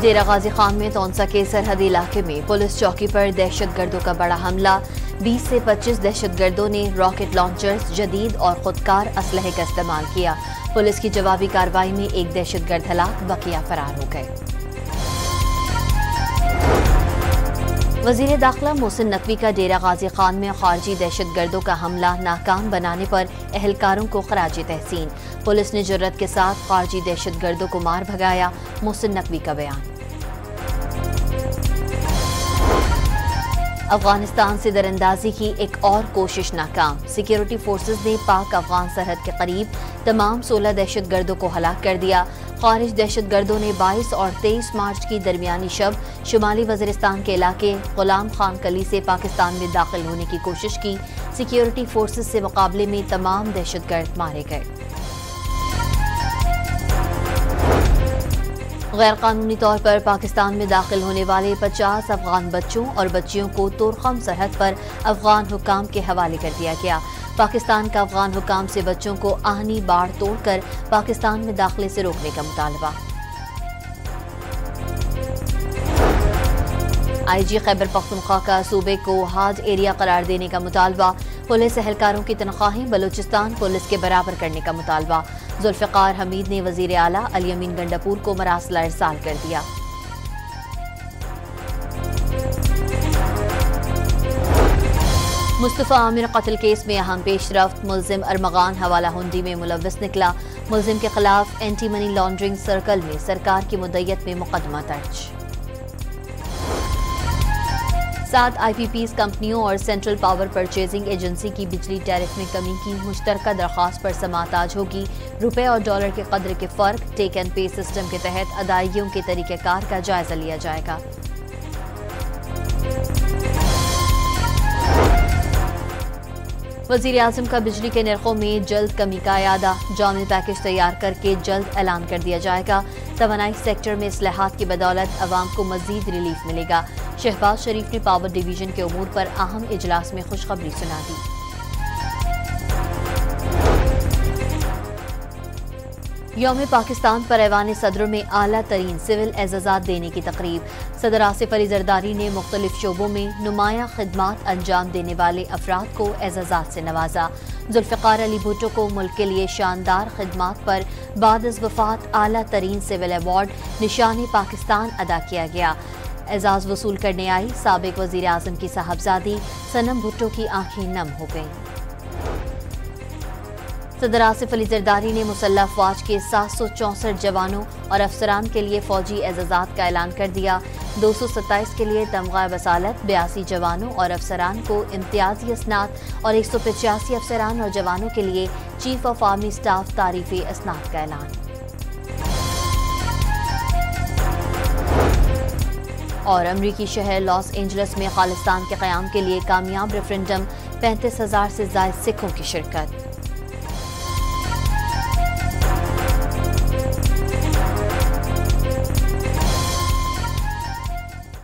डेरा गाजी खान में तौनसा के सरहदी इलाके में पुलिस चौकी पर दहशतगर्दों का बड़ा हमला। 20 से 25 दहशतगर्दों ने रॉकेट लॉन्चर्स, जदीद और खुदकार असलहे का इस्तेमाल किया। पुलिस की जवाबी कार्रवाई में एक दहशतगर्द हलाक, बकिया फरार हो गए। वजीर दाखिला मोहसिन नकवी का डेरा गाजी खान में खारजी दहशतगर्दों का हमला नाकाम बनाने पर एहलकारों को खराजी तहसीन। पुलिस ने जुर्रत के साथ खारजी दहशतगर्दों को मार भगाया। मोहसिन नकवी का बयान। अफगानिस्तान से दरअंदाजी की एक और कोशिश नाकाम। सिक्योरिटी फोर्सेज ने पाक अफगान सरहद के करीब तमाम 16 दहशतगर्दों को हलाक कर दिया। खारिज दहशतगर्दों ने 22 और 23 मार्च की दरमियानी शब शुमाली वज़ीरिस्तान के इलाके गुलाम खान कली से पाकिस्तान में दाखिल होने की कोशिश की। सिक्योरिटी फोर्सेज से मुकाबले में तमाम दहशतगर्द मारे गए। गैर कानूनी तौर पर पाकिस्तान में दाखिल होने वाले 50 अफगान बच्चों और बच्चियों को तोरखम सरहद पर अफगान हुकाम के हवाले कर दिया गया। पाकिस्तान का अफगान हुकाम से बच्चों को आहनी बाढ़ तोड़कर पाकिस्तान में दाखिले से रोकने का मुतालबा। IG खैबर पख्तूनख्वा का सूबे को हार्ड एरिया करार देने का मुतालबा। पुलिस एहलकारों की तनख्वाहें बलूचिस्तान पुलिस के बराबर करने का मुतालबा। जुल्फ़िकार हमीद ने वज़ीर आला अली अमीन गंडापुर को मरासला इरसाल कर दिया। मुस्तफ़ा आमिर कत्ल केस में अहम पेशरफ्त। मुल्जिम अरमगान हवाला हुंडी में मुलव्वस निकला। मुल्जिम के खिलाफ एंटी मनी लॉन्ड्रिंग सर्कल में सरकार की मुद्दत में मुकदमा दर्ज। 7 IPPs कंपनियों और सेंट्रल पावर परचेजिंग एजेंसी की बिजली टैरिफ में कमी की मुश्तरका दरख्वास्त पर समाअत आज होगी। रुपए और डॉलर के कदर के फर्क, टेक एंड पे सिस्टम के तहत अदायगियों के तरीक़ेकार का जायजा लिया जाएगा। वज़ीर आज़म का बिजली के नरखों में जल्द कमी का इरादा। जामिल पैकेज तैयार करके जल्द ऐलान कर दिया जाएगा। तवानाई सेक्टर में इस्लाहात की बदौलत अवाम को मजीद रिलीफ मिलेगा। शहबाज शरीफ ने पावर डिवीजन के उमूर पर अहम इजलास में खुशखबरी सुना दी। यौम पाकिस्तान पर ऐवान सदर में आला तरीन सिविल एजाज़ात देने की तकरीब। सदर आसिफ अली जरदारी ने मुख्तलिफ शोबों में नुमाया खिदमात अंजाम देने वाले अफराद को एजाज़ात से नवाजा। जुल्फ़िकार अली भुट्टो को मुल्क के लिए शानदार खिदमात पर बाद अज़ वफ़ात आला तरीन सिविल अवार्ड निशान पाकिस्तान अदा किया गया। एजाज़ वसूल करने आई साबिक वज़ीर आज़म की साहबजादी सनम भुट्टो की आंखें नम हो गईं। सदर आसिफ अली जरदारी ने मुसल्लह अफ़वाज के 764 जवानों और अफसरान के लिए फौजी एजाज़ात का ऐलान कर दिया। 227 के लिए तमगा बसालत, 82 जवानों और अफसरान को इम्तियाजी असनात और 185 अफसरान और जवानों के लिए चीफ ऑफ आर्मी स्टाफ तारीफ़ी असनात का ऐलान। और अमरीकी शहर लॉस एंजल्स में खालिस्तान के क़याम के लिए कामयाब रेफरेंडम, 35,000 से ज़ायद सिखों की शिरकत।